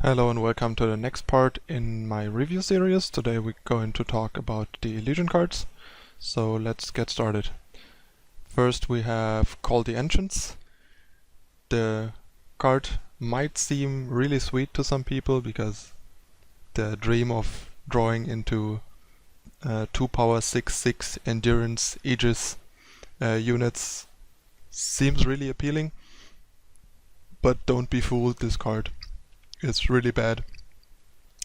Hello and welcome to the next part in my review series. Today we're going to talk about the Elysian cards. So let's get started. First we have Call the Ancients. The card might seem really sweet to some people because the dream of drawing into 2 power 6/6 endurance Aegis units seems really appealing. But don't be fooled, this card is really bad,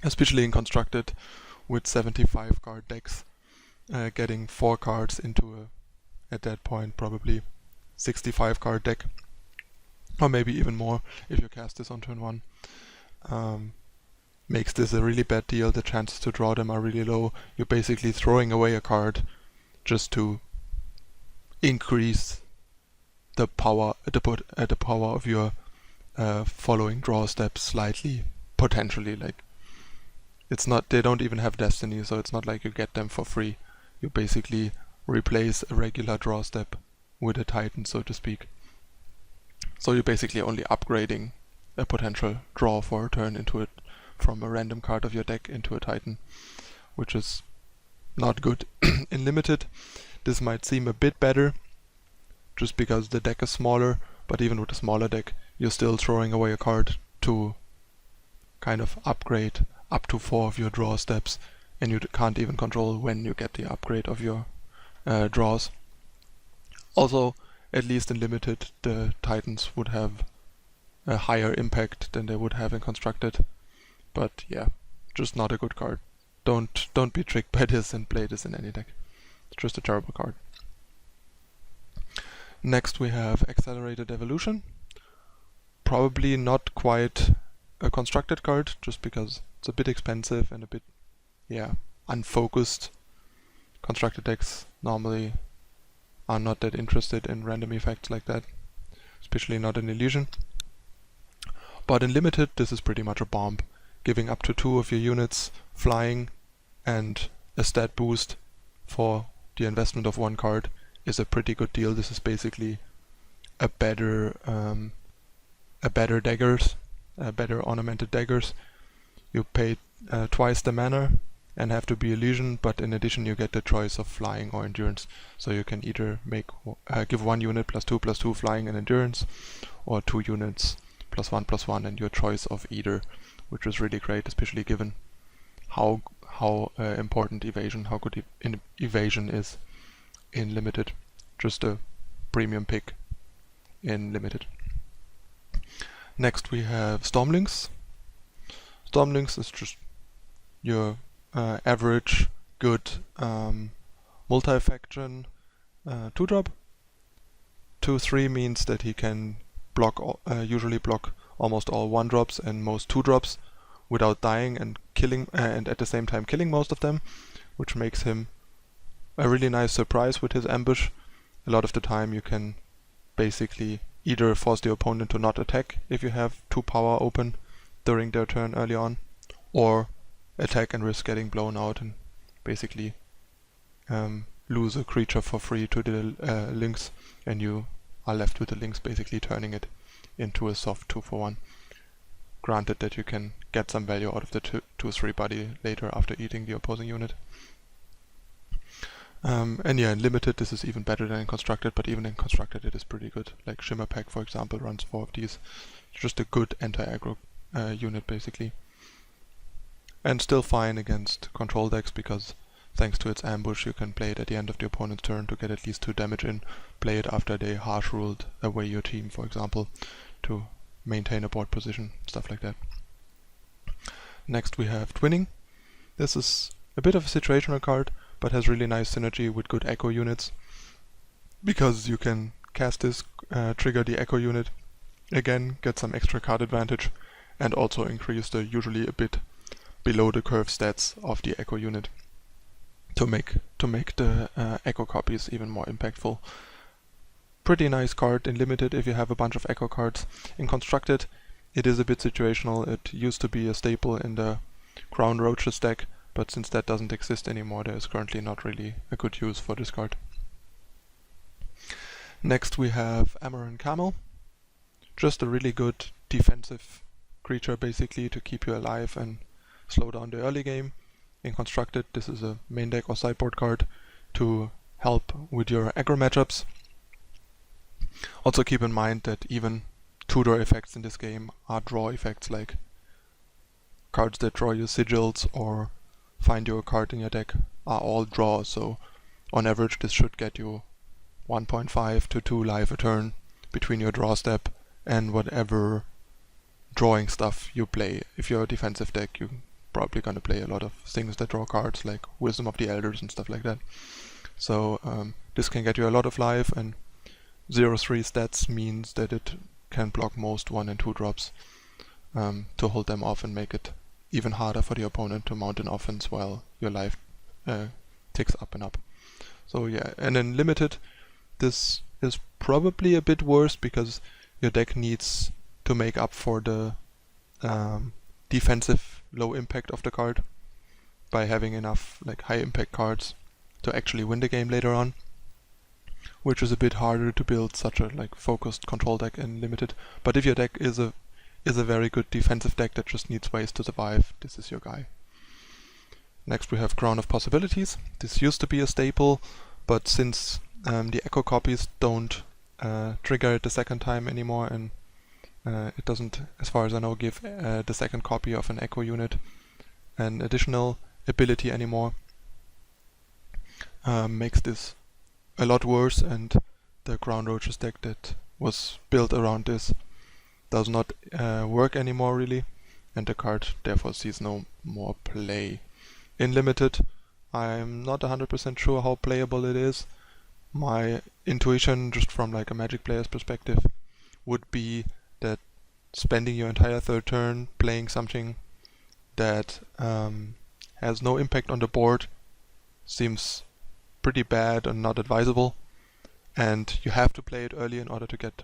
especially in constructed with 75 card decks. Getting 4 cards into at that point probably 65 card deck, or maybe even more if you cast this on turn 1, makes this a really bad deal. The chances to draw them are really low. You're basically throwing away a card just to increase the power of your following draw steps slightly, potentially. Like, it's not, they don't even have destiny, so it's not like you get them for free. You basically replace a regular draw step with a Titan, so to speak. So you're basically only upgrading a potential draw for a turn into it from a random card of your deck into a Titan, which is not good. In limited, this might seem a bit better just because the deck is smaller, but even with a smaller deck you're still throwing away a card to kind of upgrade up to 4 of your draw steps, and you can't even control when you get the upgrade of your draws. Also, at least in limited, the Titans would have a higher impact than they would have in constructed, but yeah, just not a good card. Don't be tricked by this and play this in any deck. It's just a terrible card. Next we have Accelerated Evolution. Probably not quite a constructed card, just because it's a bit expensive and a bit, unfocused. Constructed decks normally are not that interested in random effects like that, especially not in Elysian. But in limited, this is pretty much a bomb. Giving up to 2 of your units flying and a stat boost for the investment of 1 card is a pretty good deal. This is basically a better daggers, better ornamented daggers. You pay twice the mana and have to be Elysian, but in addition you get the choice of flying or endurance. So you can either give 1 unit +2/+2 flying and endurance, or 2 units +1/+1, and your choice of either, which is really great, especially given how important evasion, how good evasion is in limited. Just a premium pick in limited. Next we have Stormlings. Stormlings is just your average good multi-faction 2-drop. 2/3 means that he can usually block almost all 1-drops and most 2-drops without dying and killing, and at the same time killing most of them, which makes him a really nice surprise with his ambush. A lot of the time you can basically either force the opponent to not attack if you have 2 power open during their turn early on, or attack and risk getting blown out and basically lose a creature for free to the Lynx, and you are left with the Lynx basically turning it into a soft 2-for-1. Granted that you can get some value out of the 2/3 body later after eating the opposing unit. And yeah, in limited this is even better than in constructed, but even in constructed it is pretty good. Like Shimmer Pack, for example, runs 4 of these. It's just a good anti-aggro unit basically. And still fine against control decks, because thanks to its ambush you can play it at the end of the opponent's turn to get at least 2 damage in. Play it after they harsh ruled away your team, for example, to maintain a board position, stuff like that. Next we have Twinning. This is a bit of a situational card, but has really nice synergy with good echo units, because you can cast this, trigger the echo unit, again get some extra card advantage, and also increase the usually a bit below the curve stats of the echo unit to make the echo copies even more impactful. Pretty nice card in limited if you have a bunch of echo cards. In constructed it is a bit situational. It used to be a staple in the Crown Roaches deck, but since that doesn't exist anymore, there is currently not really a good use for this card. Next we have Maroon Camel. Just a really good defensive creature basically to keep you alive and slow down the early game. In Constructed, this is a main deck or sideboard card to help with your aggro matchups. Also keep in mind that even 2-draw effects in this game are draw effects, like cards that draw you sigils or find you a card in your deck are all draws, so on average this should get you 1.5 to 2 life a turn between your draw step and whatever drawing stuff you play. If you're a defensive deck, you're probably gonna play a lot of things that draw cards, like Wisdom of the Elders and stuff like that. So this can get you a lot of life, and 0-3 stats means that it can block most 1 and 2 drops to hold them off and make it even harder for the opponent to mount an offense while your life ticks up and up. So yeah, and in Limited, this is probably a bit worse because your deck needs to make up for the defensive low impact of the card by having enough like high impact cards to actually win the game later on, which is a bit harder to build such a like focused control deck in Limited. But if your deck is a very good defensive deck that just needs ways to survive, this is your guy. Next we have Crown of Possibilities. This used to be a staple, but since the echo copies don't trigger it the second time anymore, and it doesn't, as far as I know, give the second copy of an echo unit an additional ability anymore, makes this a lot worse, and the Ground Roaches deck that was built around this does not work anymore really, and the card therefore sees no more play. In Limited, I'm not 100% sure how playable it is. My intuition, just from like a Magic player's perspective, would be that spending your entire third turn playing something that has no impact on the board seems pretty bad and not advisable, and you have to play it early in order to get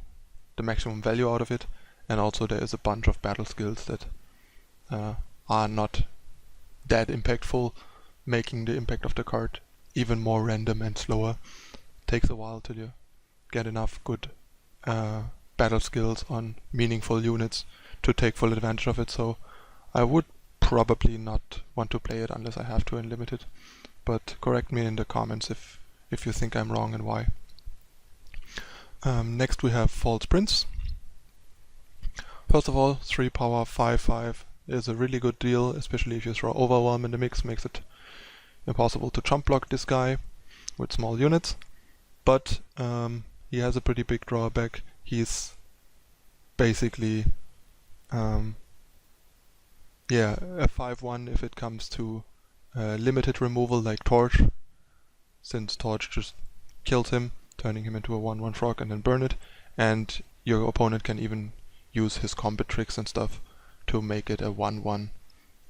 the maximum value out of it. And also there is a bunch of battle skills that are not that impactful, making the impact of the card even more random and slower. Takes a while till you get enough good battle skills on meaningful units to take full advantage of it, so I would probably not want to play it unless I have to in Limited, but correct me in the comments if you think I'm wrong and why. Next we have False Prince. First of all, 3 power 5/5 is a really good deal, especially if you throw Overwhelm in the mix, makes it impossible to jump block this guy with small units. But he has a pretty big drawback. He's basically a 5/1 if it comes to limited removal like Torch, since Torch just kills him, turning him into a 1/1 frog and then burn it, and your opponent can even use his combat tricks and stuff to make it a 1/1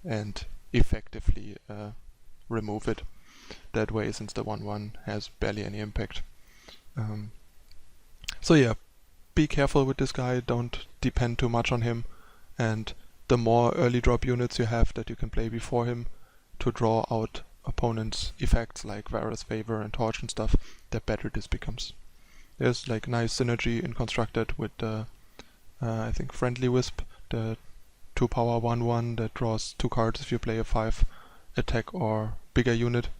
and effectively remove it that way, since the 1/1 has barely any impact. So yeah, be careful with this guy, don't depend too much on him, and the more early drop units you have that you can play before him to draw out opponents' effects like Vara's Favor and Torch and stuff, the better this becomes. There's like nice synergy in Constructed with the I think Friendly Wisp, the 2 power 1/1 that draws 2 cards if you play a 5 attack or bigger unit.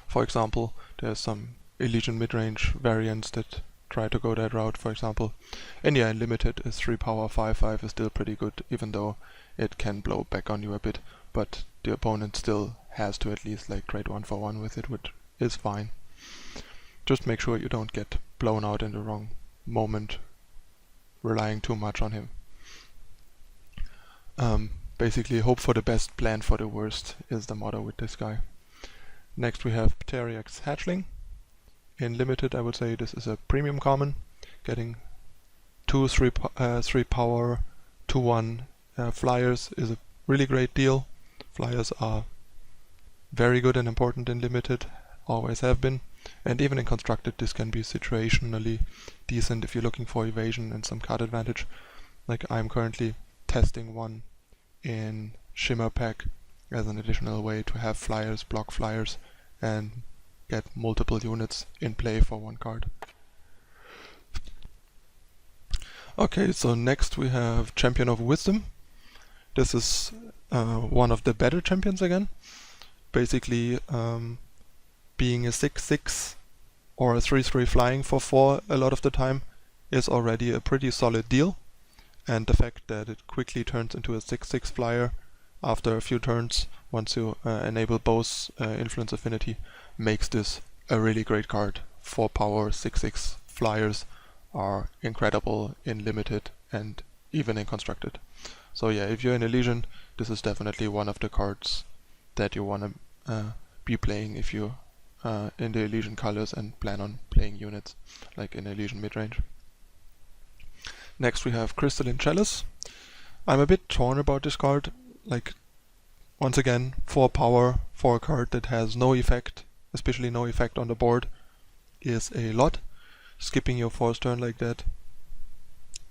For example, there's some Elysian midrange variants that try to go that route, for example. And yeah, in Limited, a 3 power 5/5 is still pretty good, even though it can blow back on you a bit, but the opponent still has to at least like trade 1 for 1 with it, which is fine. Just make sure you don't get blown out in the wrong moment relying too much on him. Basically, hope for the best, plan for the worst is the motto with this guy. Next we have X Hatchling. In Limited, I would say this is a premium common. Getting 3 power 2/1 flyers is a really great deal. Flyers are very good and important in Limited, always have been. And even in Constructed, this can be situationally decent if you're looking for evasion and some card advantage. Like I'm currently testing one in Shimmer Pack as an additional way to have flyers block flyers and get multiple units in play for 1 card. Okay, so next we have Champion of Wisdom. This is one of the better champions again. Basically, being a 6/6 or a 3/3 flying for 4 a lot of the time is already a pretty solid deal. And the fact that it quickly turns into a 6/6 flyer after a few turns, once you enable both influence affinity, makes this a really great card. 4 power 6/6 flyers are incredible in limited and even in constructed. So yeah, if you're in Elysian, this is definitely one of the cards that you want to be playing if you're in the Elysian colors and plan on playing units, like in Elysian midrange. Next we have Crystalline Trellis. I'm a bit torn about this card. Like, once again, 4 power for a card that has no effect, especially no effect on the board, is a lot. Skipping your 4th turn like that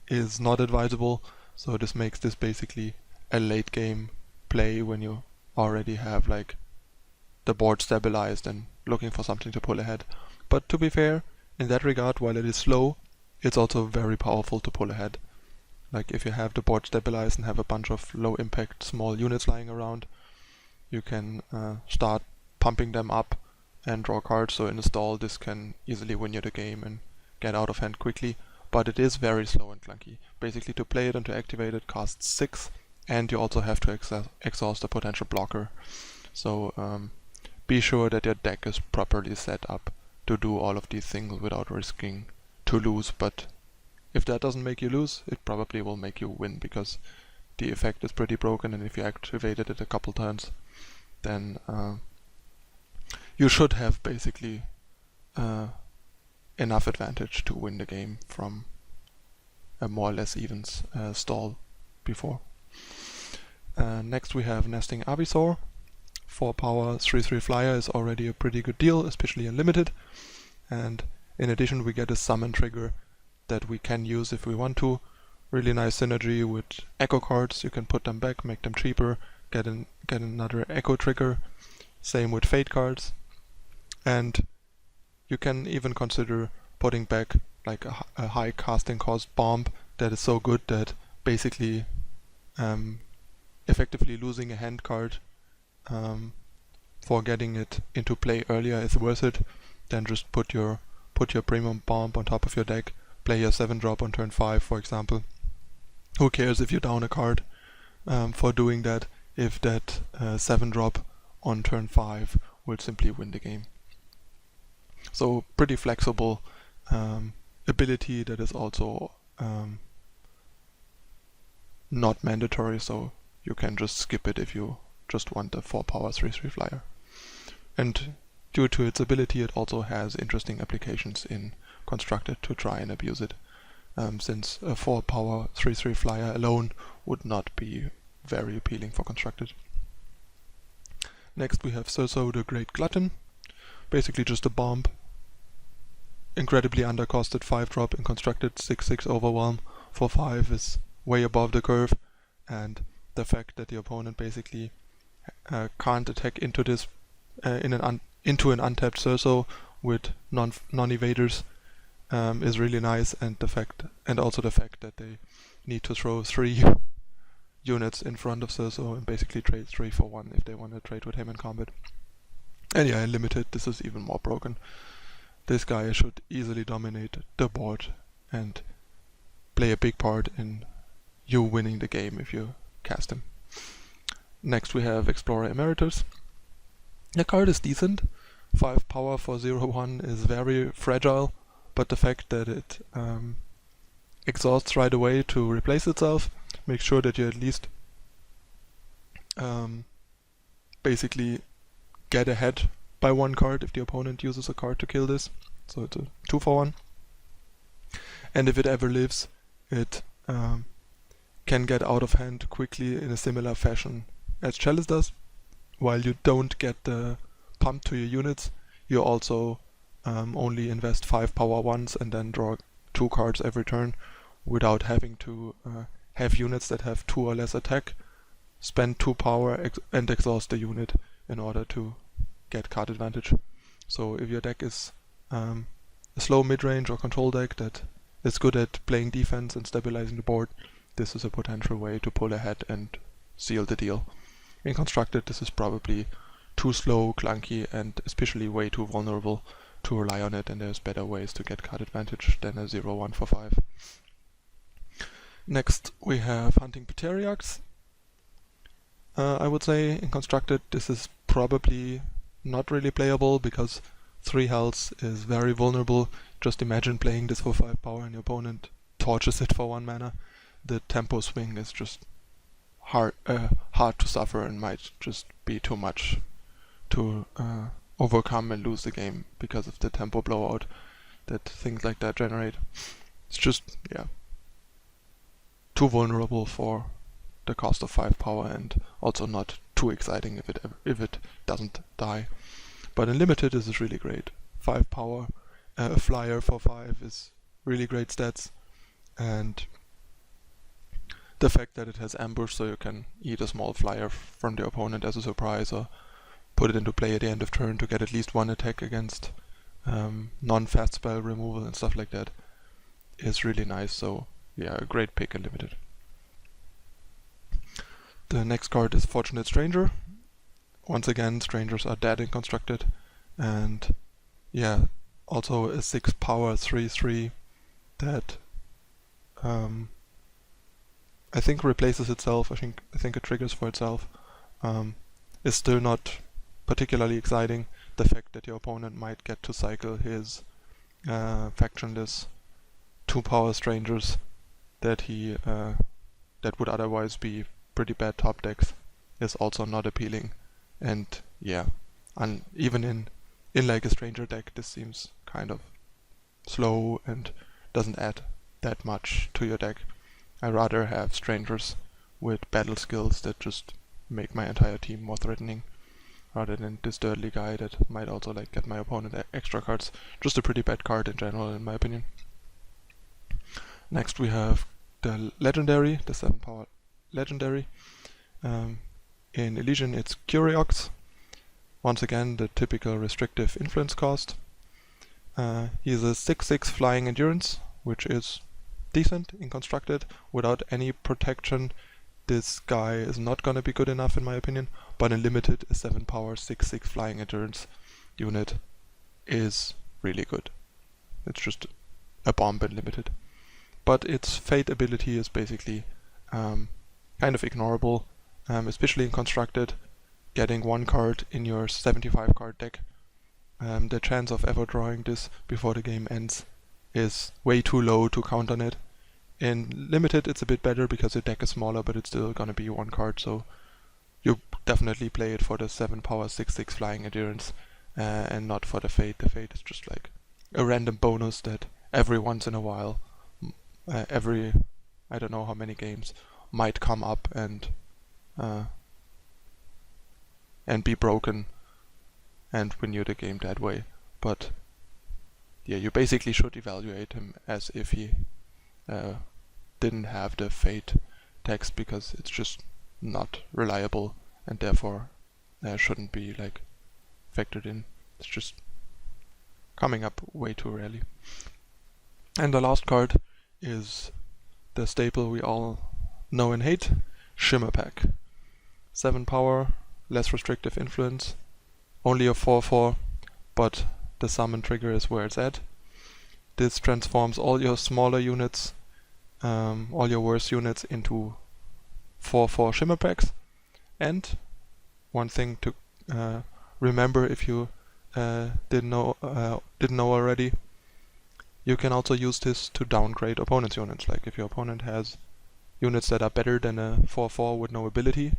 is not advisable, so this makes this basically a late game play when you already have like the board stabilized and looking for something to pull ahead. But to be fair, in that regard, while it is slow, it's also very powerful to pull ahead. Like, if you have the board stabilized and have a bunch of low impact small units lying around, you can start pumping them up and draw cards. So in a stall, this can easily win you the game and get out of hand quickly, but it is very slow and clunky. Basically, to play it and to activate it costs 6, and you also have to exhaust a potential blocker. So be sure that your deck is properly set up to do all of these things without risking to lose. But if that doesn't make you lose, it probably will make you win, because the effect is pretty broken, and if you activated it a couple turns, then you should have basically enough advantage to win the game from a more or less even stall before. Next we have Nesting Abyssor. 4 power 3/3 flyer is already a pretty good deal, especially in limited. And in addition, we get a summon trigger that we can use if we want to. Really nice synergy with echo cards. You can put them back, make them cheaper, get another echo trigger. Same with fate cards. And you can even consider putting back like a high casting cost bomb that is so good that basically effectively losing a hand card for getting it into play earlier is worth it. Then just put your premium bomb on top of your deck, play your 7-drop on turn 5, for example. Who cares if you down a card for doing that, if that 7-drop on turn 5 will simply win the game. So pretty flexible ability that is also not mandatory, so you can just skip it if you just want a 4 power 3/3 flyer. And due to its ability, it also has interesting applications in constructed to try and abuse it, since a 4 power 3/3 flyer alone would not be very appealing for constructed. Next we have Beso the Great Glutton. Basically just a bomb. Incredibly undercosted 5-drop in constructed 6/6 overwhelm for 5 is way above the curve, and the fact that the opponent basically can't attack into this into an untapped Beso with non-evaders is really nice, and also the fact that they need to throw 3 units in front of Beso and basically trade 3 for 1 if they want to trade with him in combat. And yeah, in limited, this is even more broken. This guy should easily dominate the board and play a big part in you winning the game if you cast him. Next we have Explorer Emeritus. The card is decent. 5 power for 0/1 is very fragile, but the fact that it exhausts right away to replace itself makes sure that you at least basically get ahead by 1 card if the opponent uses a card to kill this. So it's a 2 for 1. And if it ever lives, it can get out of hand quickly in a similar fashion as Chalice does. While you don't get the pump to your units, you also only invest 5 power once and then draw 2 cards every turn without having to have units that have 2 or less attack, spend 2 power and exhaust the unit in order to get card advantage. So if your deck is a slow mid-range or control deck that is good at playing defense and stabilizing the board, this is a potential way to pull ahead and seal the deal. In Constructed, this is probably too slow, clunky, and especially way too vulnerable to rely on it, and there's better ways to get card advantage than a 0-1 for 5. Next we have Hunting Pteriacs. I would say in Constructed this is probably not really playable because 3 health is very vulnerable. Just imagine playing this for 5 power and your opponent torches it for 1 mana. The tempo swing is just hard to suffer and might just be too much to overcome and lose the game because of the tempo blowout that things like that generate. It's just, yeah, too vulnerable for the cost of 5 power, and also not too exciting if it doesn't die. But in Limited this is really great. 5 power, a flyer for 5 is really great stats, and the fact that it has ambush, so you can eat a small flyer from the opponent as a surprise, or put it into play at the end of turn to get at least 1 attack against non-fast spell removal and stuff like that, is really nice. So yeah, a great pick in Limited. The next card is Fortunate Stranger. Once again, strangers are dead in Constructed, and yeah, also a 6 power 3/3 that I think replaces itself. I think it triggers for itself. Is still not particularly exciting. The fact that your opponent might get to cycle his factionless 2 power strangers that he that would otherwise be pretty bad top decks is also not appealing. And yeah, even in like a stranger deck, this seems kind of slow and doesn't add that much to your deck. I rather have strangers with battle skills that just make my entire team more threatening, rather than this dirtly guy that might also like get my opponent extra cards. Just a pretty bad card in general, in my opinion. Next we have the legendary, the 7 power legendary. In Elysian it's Curiox. Once again the typical restrictive influence cost. He's a 6/6 flying endurance, which is decent in Constructed. Without any protection this guy is not gonna be good enough in my opinion, but in Limited a 7 power 6/6 flying endurance unit is really good. It's just a bomb in Limited. But its fate ability is basically kind of ignorable, especially in Constructed. Getting 1 card in your 75 card deck, the chance of ever drawing this before the game ends is way too low to count on it. In Limited it's a bit better because your deck is smaller, but it's still gonna be 1 card, so you definitely play it for the 7 power 6/6 flying endurance and not for the fate. The fate is just like a random bonus that every once in a while, every I don't know how many games, might come up and be broken and win you the game that way. But yeah, you basically should evaluate him as if he didn't have the fate text, because it's just not reliable and therefore shouldn't be like factored in. It's just coming up way too rarely. And the last card is the staple we all know and hate, Shimmer Pack. 7 power, less restrictive influence, only a 4/4, but the summon trigger is where it's at. This transforms all your smaller units, all your worse units, into 4/4 Shimmer Packs. And one thing to remember if you didn't know already, you can also use this to downgrade opponent's units. Like if your opponent has units that are better than a 4/4 with no ability,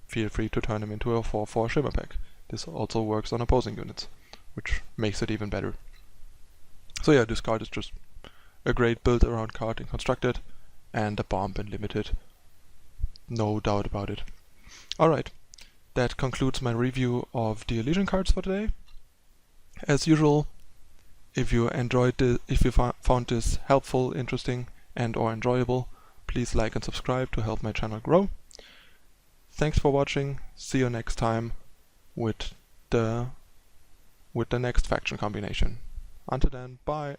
feel free to turn them into a 4/4 Shimmer Pack. This also works on opposing units, which makes it even better. So yeah, this card is just a great build around card in Constructed and a bomb in Limited. No doubt about it. Alright, that concludes my review of the Elysian cards for today. As usual, if you enjoyed this, if you found this helpful, interesting and or enjoyable, please like and subscribe to help my channel grow. Thanks for watching. See you next time with the next faction combination. Until then, bye.